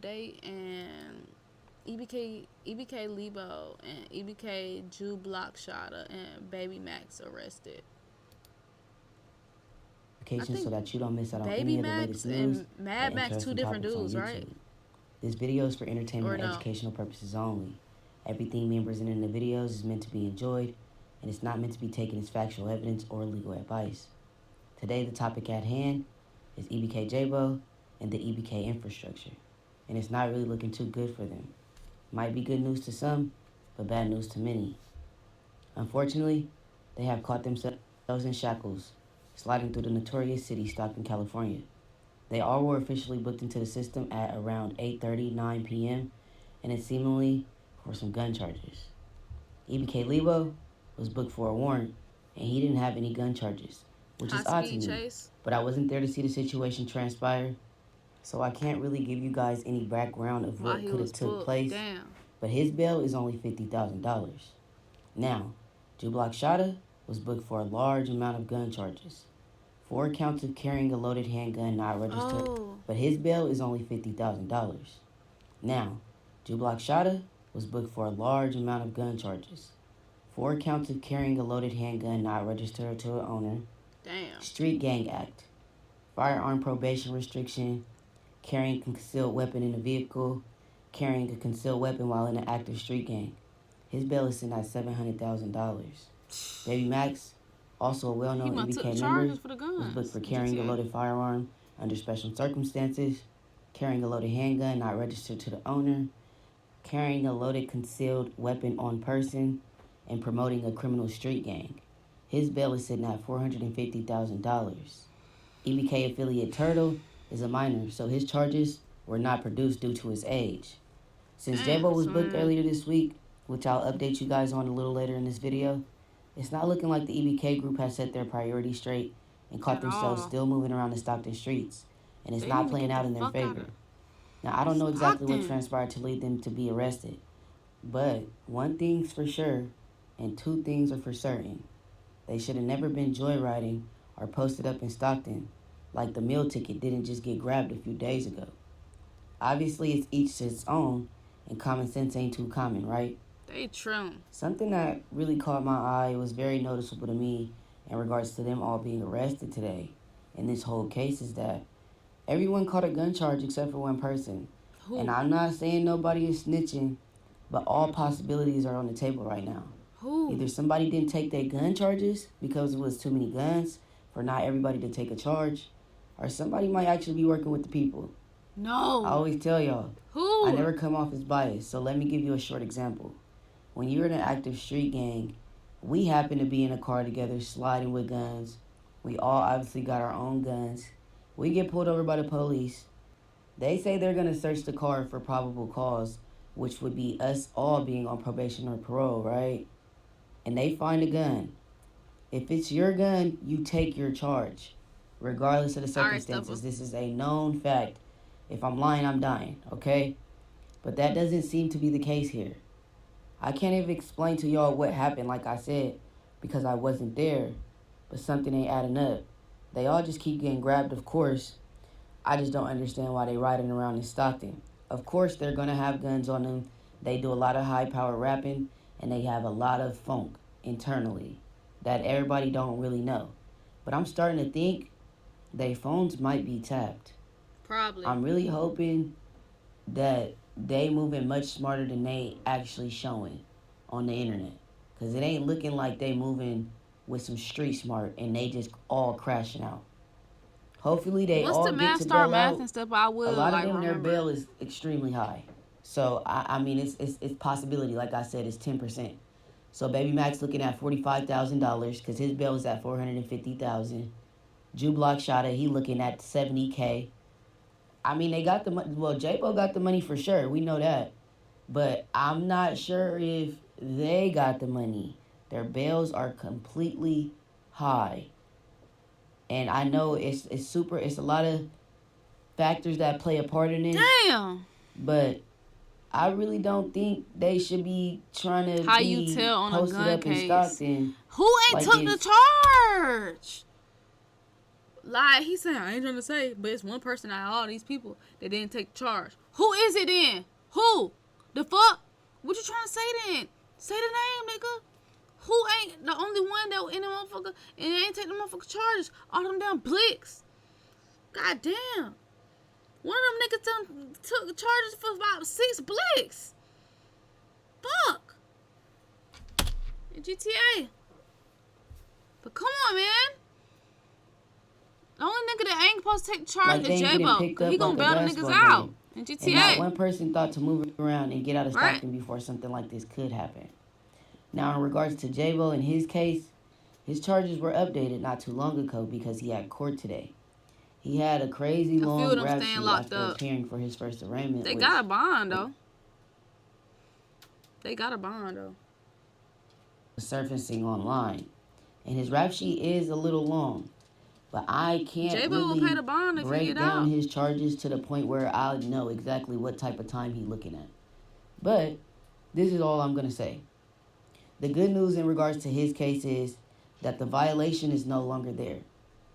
Date and EBK Leebo and EBK JuBlockShotta and Baby Max arrested. I Notifications so think that you don't miss out on Baby any of the latest Max news and and Mad Max two interesting different topics on dudes, right? YouTube. This video is for entertainment Or and no? educational purposes only. Everything being presented in the videos is meant to be enjoyed, and it's not meant to be taken as factual evidence or legal advice. Today, the topic at hand is Ebk Jaaybo and the EBK infrastructure, and it's not really looking too good for them. Might be good news to some, but bad news to many. Unfortunately, they have caught themselves in shackles, sliding through the notorious city Stockton, California. They all were officially booked into the system at around 8:39 p.m., and it's seemingly for some gun charges. EBK Leebo was booked for a warrant, and he didn't have any gun charges, which High is odd to speed me. chase. But I wasn't there to see the situation transpire, so I can't really give you guys any background of While what he could was have took booked. place. Damn. But his bail is only $50,000. Now, JuBlockShotta was booked for a large amount of gun charges. 4 counts of carrying a loaded handgun not registered, Oh. but his bail is only $50,000. Now, JuBlockShotta was booked for a large amount of gun charges. 4 counts of carrying a loaded handgun not registered to an owner, Damn. Street Gang Act, firearm probation restriction, carrying a concealed weapon in a vehicle, carrying a concealed weapon while in an active street gang. His bail is sitting at $700,000. Baby Max, also a He well-known must took EBK the member, charges for the was booked guns. for carrying a GTA. loaded firearm under special circumstances, carrying a loaded handgun not registered to the owner, carrying a loaded concealed weapon on person, and promoting a criminal street gang. His bail is sitting at $450,000. EBK affiliate Turtle is a minor, so his charges were not produced due to his age. Since Damn, Jaaybo was booked son. earlier this week, which I'll update you guys on a little later in this video, it's not looking like the EBK group has set their priorities straight and caught At themselves all. still moving around the Stockton streets, and it's They not need to playing get out the in their fuck out favor. of Now, I don't know exactly what Stockton. transpired to lead them to be arrested, but one thing's for sure, and two things are for certain. They should have never been joyriding or posted up in Stockton, like the meal ticket didn't just get grabbed a few days ago. Obviously, it's each to its own, and common sense ain't too common, right? They trim. Something that really caught my eye was very noticeable to me in regards to them all being arrested today in this whole case is that everyone caught a gun charge except for one person. Who? And I'm not saying nobody is snitching, but all possibilities are on the table right now. Who? Either somebody didn't take their gun charges because it was too many guns for not everybody to take a charge, or somebody might actually be working with the people. No. I always tell y'all, Who? I never come off as biased, so let me give you a short example. When you're in an active street gang, we happen to be in a car together sliding with guns. We all obviously got our own guns. We get pulled over by the police. They say they're going to search the car for probable cause, which would be us all being on probation or parole, right? And they find a gun. If it's your gun, you take your charge, regardless of the circumstances. This is a known fact. If I'm lying, I'm dying, okay? But that doesn't seem to be the case here. I can't even explain to y'all what happened, like I said, because I wasn't there, but something ain't adding up. They all just keep getting grabbed, of course. I just don't understand why they riding around in Stockton. Of course, they're going to have guns on them. They do a lot of high-power rapping, and they have a lot of funk internally that everybody don't really know. But I'm starting to think their phones might be tapped. Probably. I'm really hoping that they moving much smarter than they actually showing on the internet. Because it ain't looking like they moving with some street smart and they just all crashing out. Hopefully they Once all the get math to start bail out. math and stuff, I will A lot of them, remember. their bail is extremely high. So, I mean, it's possibility. Like I said, it's 10%. So, Baby Max looking at $45,000 because his bail is at $450,000. JuBlockShotta, he looking at $70K. I mean, they got the money. Well, Jaaybo got the money for sure. We know that. But I'm not sure if they got the money. Their bails are completely high. And I know it's a lot of factors that play a part in it. Damn. But I really don't think they should be trying to How be you tell on a posted gun up in case? Stockton. Who ain't like took the charge? Like he said, I ain't trying to say, but it's one person out of all these people that didn't take charge. Who is it then? Who? The fuck? What you trying to say then? Say the name, nigga. Who ain't the only one that in the motherfucker and they ain't take the motherfucker charges? All them damn blicks. God damn. One of them niggas done took charges for about 6 blicks. Fuck. In GTA. But come on, man. The only nigga that ain't supposed to take charge is Jaaybo. He gonna bail the niggas out in GTA. And not one person thought to move around and get out of Stockton before something like this could happen. Now, in regards to Jaaybo and his case, his charges were updated not too long ago because he had court today. He had a crazy long rap sheet after appearing for his first arraignment. They got a bond, though. Surfacing online. And his rap sheet is a little long. But I can't really break down his charges to the point where I'll know exactly what type of time he's looking at. But this is all I'm going to say. The good news in regards to his case is that the violation is no longer there.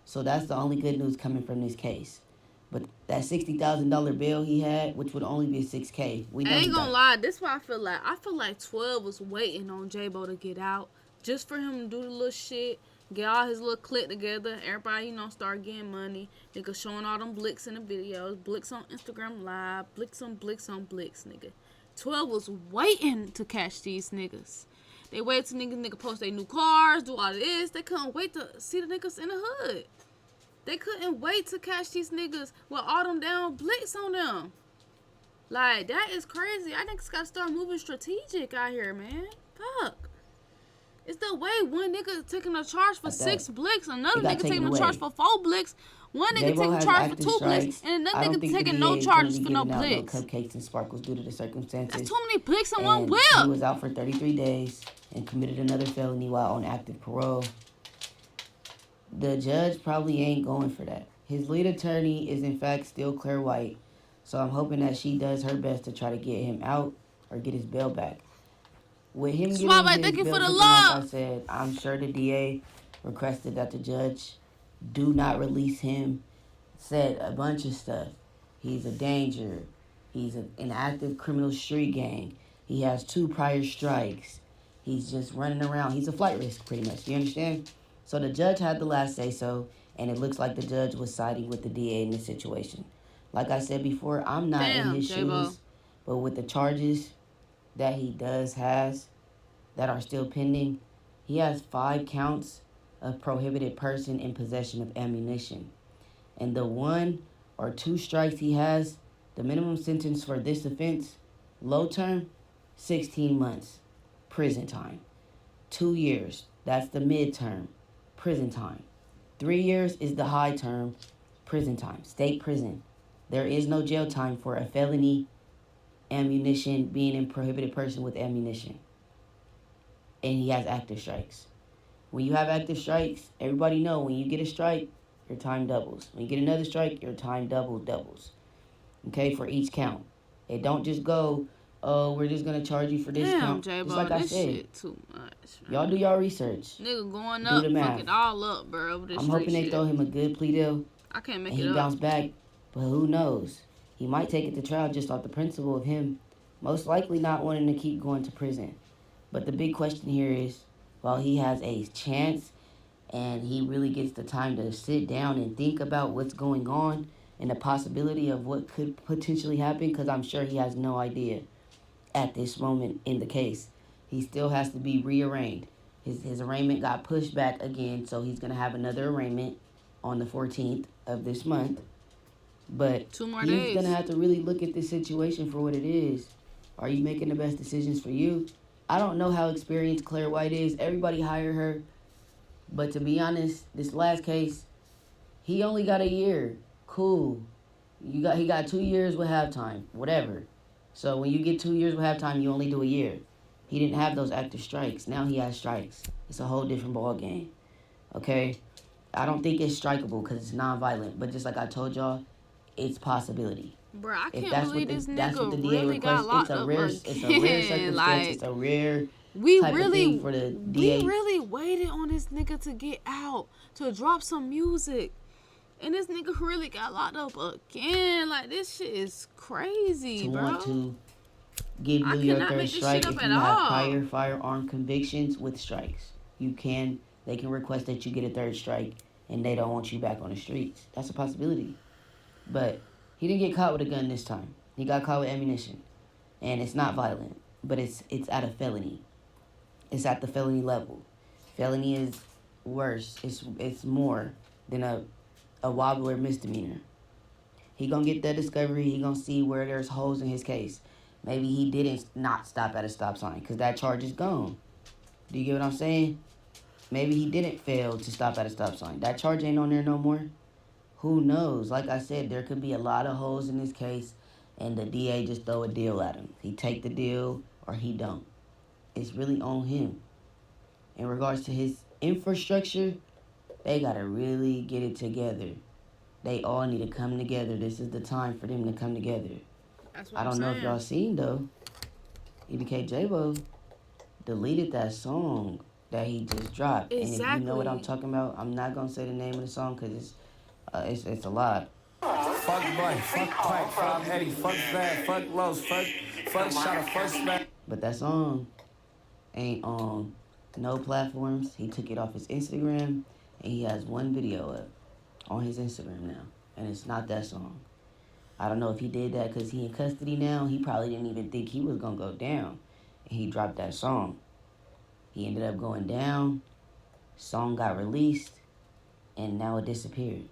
So that's the only good news coming from this case. But that $60,000 bill he had, which would only be $6K, we know. I ain't gonna lie, this is what I feel like. I feel like 12 was waiting on Jaaybo to get out just for him to do the little shit. Get all his little clique together. Everybody, start getting money. Nigga showing all them blicks in the videos. Blicks on Instagram Live. Blicks on blicks, nigga. 12 was waiting to catch these niggas. They waited till nigga post their new cars, do all this. They couldn't wait to see the niggas in the hood. They couldn't wait to catch these niggas with all them down blicks on them. Like, that is crazy. I think it's gotta start moving strategic out here, man. Fuck. It's the way one nigga taking a charge for 6 blicks, another nigga taking a charge for 4 blicks, one nigga taking a charge for 2 blicks, and another nigga taking no charges for no blicks. No cupcakes and sparkles due to the circumstances. That's too many blicks in one whip. He was out for 33 days and committed another felony while on active parole. The judge probably ain't going for that. His lead attorney is in fact still Claire White, so I'm hoping that she does her best to try to get him out or get his bail back. With him getting his bail, like I said, I'm sure the DA requested that the judge do not release him. Said a bunch of stuff. He's a danger. He's an active criminal street gang. He has 2 prior strikes. He's just running around. He's a flight risk, pretty much. You understand? So the judge had the last say so, and it looks like the judge was siding with the DA in this situation. Like I said before, I'm not in his shoes, but with the charges that he has that are still pending, he has 5 counts of prohibited person in possession of ammunition. And the 1 or 2 strikes he has, the minimum sentence for this offense, low term, 16 months, prison time. 2 years, that's the midterm, prison time. 3 years is the high term, prison time, state prison. There is no jail time for a felony ammunition, being a prohibited person with ammunition. And he has active strikes. When you have active strikes, everybody know when you get a strike, your time doubles. When you get another strike, your time doubles. Okay, for each count. It don't just go, oh, we're just gonna charge you for this count. Jaaybo, just like I said, shit too much, man. Y'all do y'all research. Nigga going up, fuck it all up, bro. Over this I'm hoping they throw him a good plea deal. I can't make and it up. He bounce back, but who knows? He might take it to trial just off the principle of him most likely not wanting to keep going to prison. But the big question here is, while he has a chance and he really gets the time to sit down and think about what's going on and the possibility of what could potentially happen, because I'm sure he has no idea at this moment in the case. He still has to be rearraigned. His arraignment got pushed back again, so he's going to have another arraignment on the 14th of this month. But 2 more he's days. going to have to really look at this situation for what it is. Are you making the best decisions for you? I don't know how experienced Claire White is. Everybody hired her. But to be honest, this last case, he only got a year. Cool. He got 2 years with halftime. Whatever. So when you get 2 years with halftime, you only do a year. He didn't have those active strikes. Now he has strikes. It's a whole different ball game. Okay? I don't think it's strikeable because it's non-violent. But just like I told y'all, it's possibility. Bro, I can't believe this nigga really got requests, locked up it's a rare circumstance. Like, it's a rare type of thing for the DA. We really waited on this nigga to get out, to drop some music. And this nigga really got locked up again. Like, this shit is crazy, bro. Want to give you your third strike if you have prior firearm convictions with strikes. They can request that you get a third strike and they don't want you back on the streets. That's a possibility. But he didn't get caught with a gun this time. He got caught with ammunition. And it's not violent, but it's at a felony. It's at the felony level. Felony is worse. It's more than a wobbler misdemeanor. He gonna get that discovery. He gonna see where there's holes in his case. Maybe he didn't not stop at a stop sign because that charge is gone. Do you get what I'm saying? Maybe he didn't fail to stop at a stop sign. That charge ain't on there no more. Who knows? Like I said, there could be a lot of holes in this case, and the DA just throw a deal at him. He take the deal or he don't. It's really on him. In regards to his infrastructure, they gotta really get it together. They all need to come together. This is the time for them to come together. That's what I don't know if y'all seen though. Ebk Jaaybo deleted that song that he just dropped. Exactly. And if you know what I'm talking about, I'm not gonna say the name of the song because it's a lot. Fuck boy, fuck Pipe, fuck Eddie, fuck Bad, fuck Lowe's, fuck Shotta, fuck Smack. But that song ain't on no platforms. He took it off his Instagram, and he has one video up on his Instagram now, and it's not that song. I don't know if he did that because he in custody now. He probably didn't even think he was gonna go down, and he dropped that song. He ended up going down. Song got released, and now it disappeared.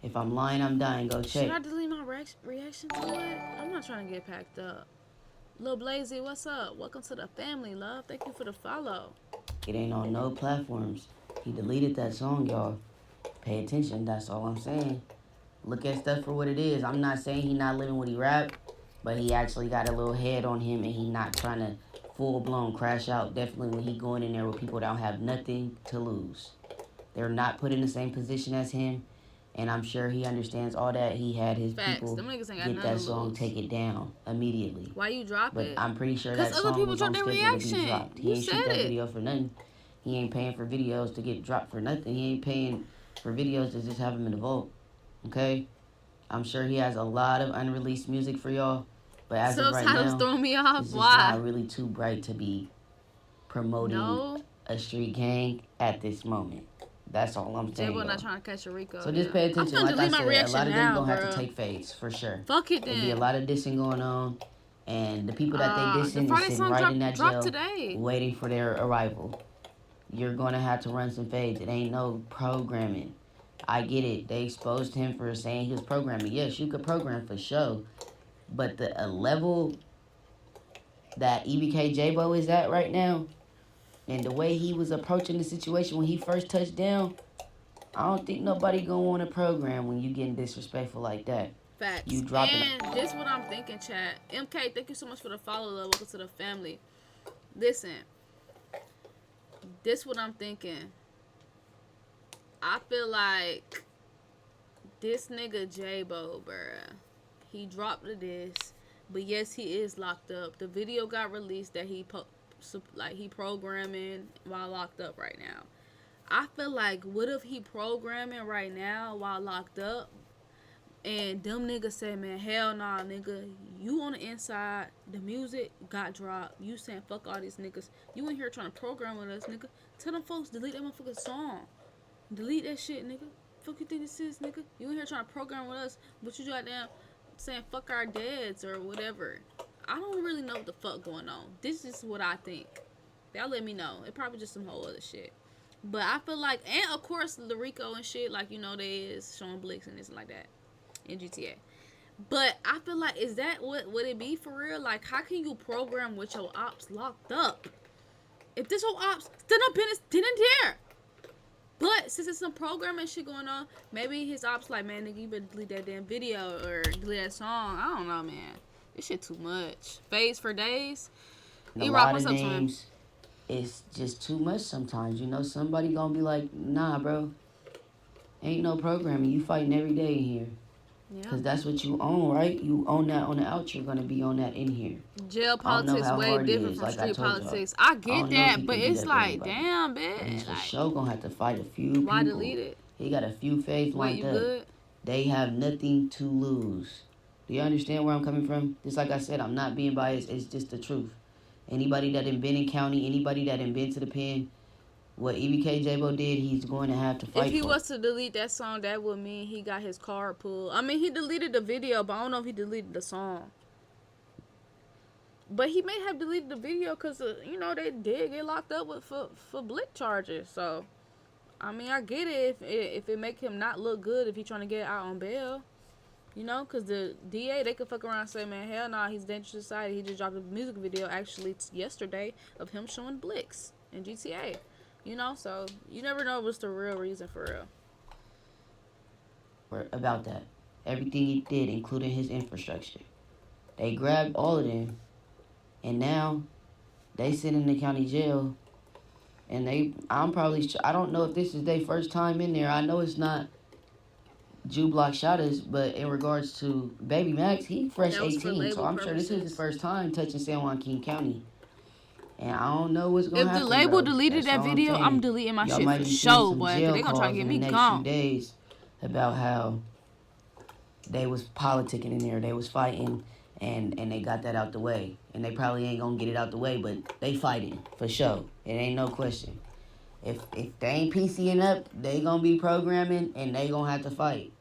If I'm lying, I'm dying. Go check. Should I delete my reaction to it? I'm not trying to get packed up. Lil Blazy, what's up? Welcome to the family, love. Thank you for the follow. It ain't on no platforms. He deleted that song, y'all. Pay attention. That's all I'm saying. Look at stuff for what it is. I'm not saying he not living what he rap, but he actually got a little head on him, and he not trying to full-blown crash out. Definitely when he going in there with people that don't have nothing to lose. They're not put in the same position as him. And I'm sure he understands all that. He had his people get that song, take it down immediately. Why you drop it? But I'm pretty sure that song was on schedule to be dropped. He ain't shoot that video for nothing. He ain't paying for videos to get dropped for nothing. He ain't paying for videos to just have them in the vault. Okay? I'm sure he has a lot of unreleased music for y'all. But as of right now, throwing me off. it's just not really too bright to be promoting a street gang at this moment. That's all I'm saying. Jaaybo not trying to catch a Rico. So just pay attention. Like I said, a lot of them gonna have to take fades for sure. Fuck it then. There'll be a lot of dissing going on, and the people that they dissing is sitting right in that jail, waiting for their arrival. You're gonna have to run some fades. It ain't no programming. I get it. They exposed him for saying he was programming. Yes, you could program for sure, but the level that Ebk Jaaybo is at right now, and the way he was approaching the situation when he first touched down, I don't think nobody gonna want to program when you getting disrespectful like that. Facts. You dropping and this what I'm thinking, chat. MK, thank you so much for the follow, love. Welcome to the family. Listen, this what I'm thinking. I feel like this nigga Jaaybo, bruh, he dropped the diss, but yes, he is locked up. The video got released that he he programming while locked up right now. I feel like, what if he programming right now while locked up, and them niggas say, man, hell nah, nigga, you on the inside, the music got dropped, you saying fuck all these niggas, you in here trying to program with us, nigga, tell them folks delete that motherfucking song, delete that shit, nigga, fuck you think this is, nigga, you in here trying to program with us, but you got down saying fuck our dads or whatever. I don't really know what the fuck going on. This is what I think. Y'all let me know. It probably just some whole other shit. But I feel like, and of course, Lyrico and shit, like, you know, they is showing Blix and this and like that in GTA. But I feel like, is that what would it be for real? Like, how can you program with your ops locked up? If this whole ops still up in there. But since it's some programming shit going on, maybe his ops like, man, nigga, you better delete that damn video or delete that song. I don't know, man. This shit too much. Phase for days. A lot of names, it's just too much sometimes. You know, somebody gonna be like, nah, bro. Ain't no programming. You fighting every day in here. Yeah. Because that's what you own, right? You own that on the out. You're gonna be on that in here. Jail politics way different from street politics. I get that, but it's like, damn, bitch. And for sure gonna have to fight a few people. Why delete it? He got a few fades Wait, lined you up. good? They have nothing to lose. Do you understand where I'm coming from? Just like I said, I'm not being biased. It's just the truth. Anybody that done been in county, anybody that done been to the pen, what Ebk Jaaybo did, he's going to have to fight If he for. was to delete that song, that would mean he got his card pulled. I mean, he deleted the video, but I don't know if he deleted the song. But he may have deleted the video because, you know, they did get locked up with for blick charges. So, I mean, I get it if it make him not look good if he trying to get out on bail. You know, because the DA, they could fuck around and say, man, hell nah, he's dangerous to society. He just dropped a music video actually yesterday of him showing blicks in GTA. You know, so you never know what's the real reason for real. About that. Everything he did, including his infrastructure. They grabbed all of them, and now they sit in the county jail, and I don't know if this is their first time in there. I know it's not JuBlockShotta's, but in regards to Baby Max, he fresh That was for 18, so label I'm sure this is his purposes. first time touching San Joaquin County. And I don't know what's gonna If the happen. label Bro. deleted That's that all video, saying. I'm deleting my Y'all shit might for be seeing sure, some boy. jail Cause they gonna try to calls get in me the next gone. few days about how they was politicking in there, they was fighting, and they got that out the way. And they probably ain't gonna get it out the way, but they fighting for sure. It ain't no question. If they ain't PCing up, they gonna be programming, and they gonna have to fight.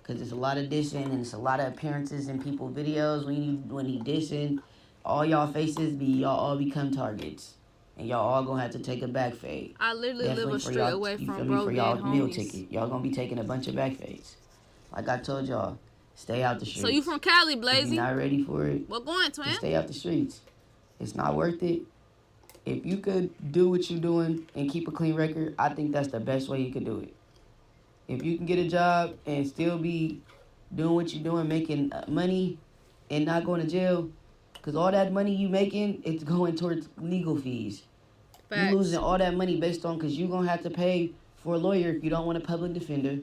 Cause it's a lot of dissing, and it's a lot of appearances in people videos when he dissing. All y'all faces y'all all become targets, and y'all all gonna have to take a back fade. I literally live Definitely a for street y'all, away you feel from me, bro for dead y'all meal homies. ticket. Y'all gonna be taking a bunch of back fades. Like I told y'all, stay out the streets. So you from Cali, If Blazy? you're not ready for it, What going, twin? just stay out the streets. It's not worth it. If you could do what you're doing and keep a clean record, I think that's the best way you could do it. If you can get a job and still be doing what you're doing, making money and not going to jail, because all that money you making, it's going towards legal fees. Facts. You losing all that money based on, because you're going to have to pay for a lawyer if you don't want a public defender,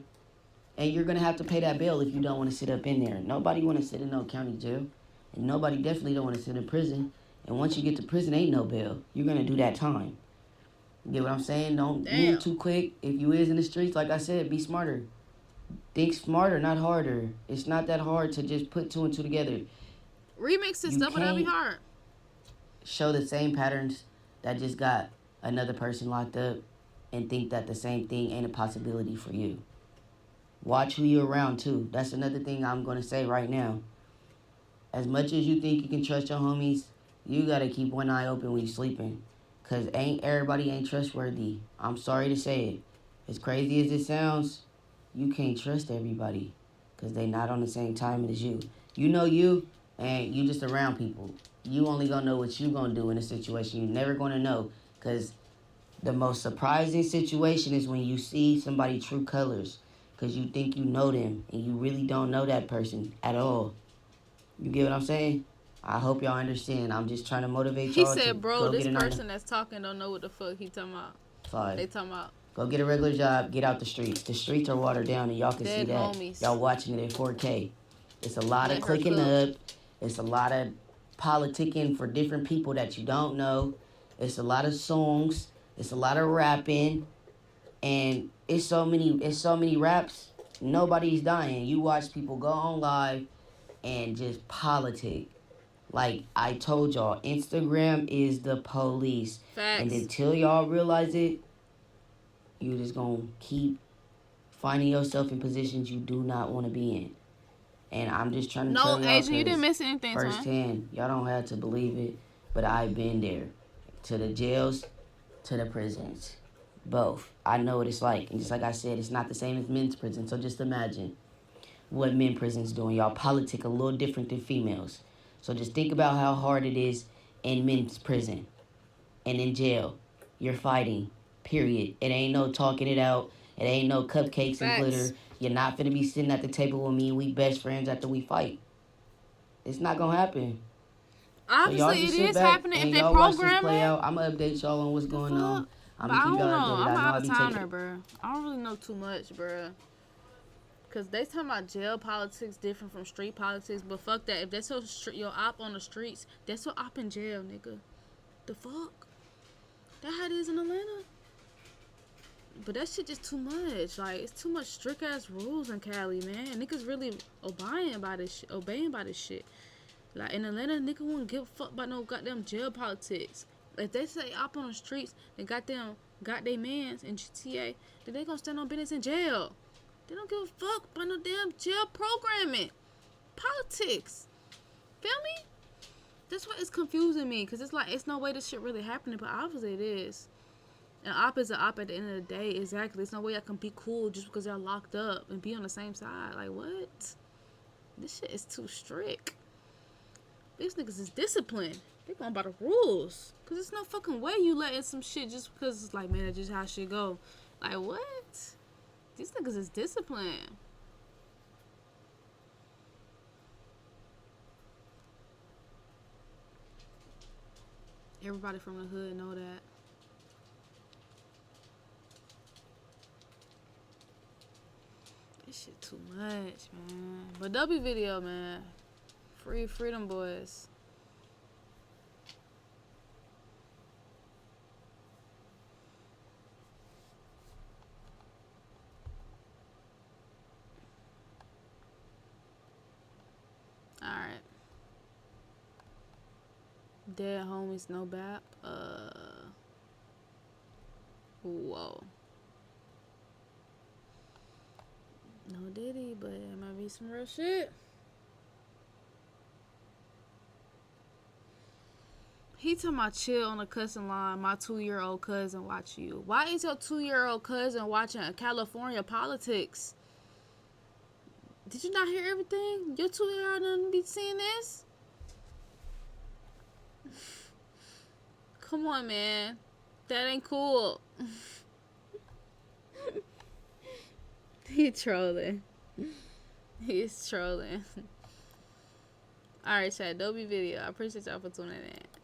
and you're going to have to pay that bail if you don't want to sit up in there. Nobody want to sit in no county jail, and nobody definitely don't want to sit in prison. And once you get to prison, ain't no bail. You're going to do that time. You get what I'm saying? Don't move too quick. If you is in the streets, like I said, be smarter. Think smarter, not harder. It's not that hard to just put two and two together. Remix and stuff, but that'd be hard. Show the same patterns that just got another person locked up and think that the same thing ain't a possibility for you. Watch who you're around, too. That's another thing I'm going to say right now. As much as you think you can trust your homies, you got to keep one eye open when you're sleeping. Because everybody ain't trustworthy. I'm sorry to say it. As crazy as it sounds, you can't trust everybody. Because they not on the same time as you. You know you, and you just around people. You only going to know what you going to do in a situation. You're never going to know. Because the most surprising situation is when you see somebody true colors. Because you think you know them, and you really don't know that person at all. You get what I'm saying? I hope y'all understand. I'm just trying to motivate y'all. He said, bro, this get person that's talking don't know what the fuck he talking about. Fine. They talking about. Go get a regular job. Get out the streets. The streets are watered down, and y'all can Dead see that. homies. Y'all watching it in 4K. It's a lot Let of her clicking cook. up. It's a lot of politicking for different people that you don't know. It's a lot of songs. It's a lot of rapping. And it's so many raps. Nobody's dying. You watch people go on live and just politic. Like I told y'all, Instagram is the police. Facts. And until y'all realize it, you just gonna keep finding yourself in positions you do not want to be in. And I'm just trying to tell y'all, Agent, you didn't miss anything, firsthand, y'all don't have to believe it, but I've been there. To the jails, to the prisons. Both. I know what it's like. And just like I said, it's not the same as men's prison. So just imagine what men prisons doing. Y'all politic a little different than females. So just think about how hard it is in men's prison. And in jail. You're fighting. Period. It ain't no talking it out. It ain't no cupcakes and glitter. You're not finna be sitting at the table with me and we best friends after we fight. It's not gonna happen. Obviously, so it is happening if they program it. I'm gonna update y'all on what's going on. I'm But I gonna keep don't y'all know. updated. I'm I know out I of be towner, taking. bro. I don't really know too much, bro. Cause they talking about jail politics different from street politics, but fuck that. If that's your op on the streets, that's your op in jail, nigga. The fuck? That how it is in Atlanta. But that shit just too much. Like, it's too much strict ass rules in Cali, man. Niggas really obeying by this shit. Like, in Atlanta, nigga won't give a fuck about no goddamn jail politics. If they say up on the streets, they got their mans in GTA, then they gonna stand on business in jail. They don't give a fuck about no damn jail programming. Politics. Feel me? That's why it's confusing me. Because it's like, it's no way this shit really happening. But obviously it is. An op is an op at the end of the day. Exactly. There's no way I can be cool just because they're locked up and be on the same side. Like, what? This shit is too strict. These niggas is disciplined. They going by the rules. Because there's no fucking way you letting some shit just because it's like, man, that's just how shit go. Like, what? These niggas is disciplined. Everybody from the hood know that. This shit too much, man. But W video, man. Free freedom boys. Alright. Dead homies, no bap. Whoa. No Diddy, but it might be some real shit. He talking about chill on the cussing line. My 2-year-old cousin watch you. Why is your 2-year-old cousin watching California politics? Did you not hear everything? Your 2-year-old doesn't be seeing this? Come on, man. That ain't cool. He trolling. He's trolling. Alright, chat. Adobe video. I appreciate y'all for tuning in.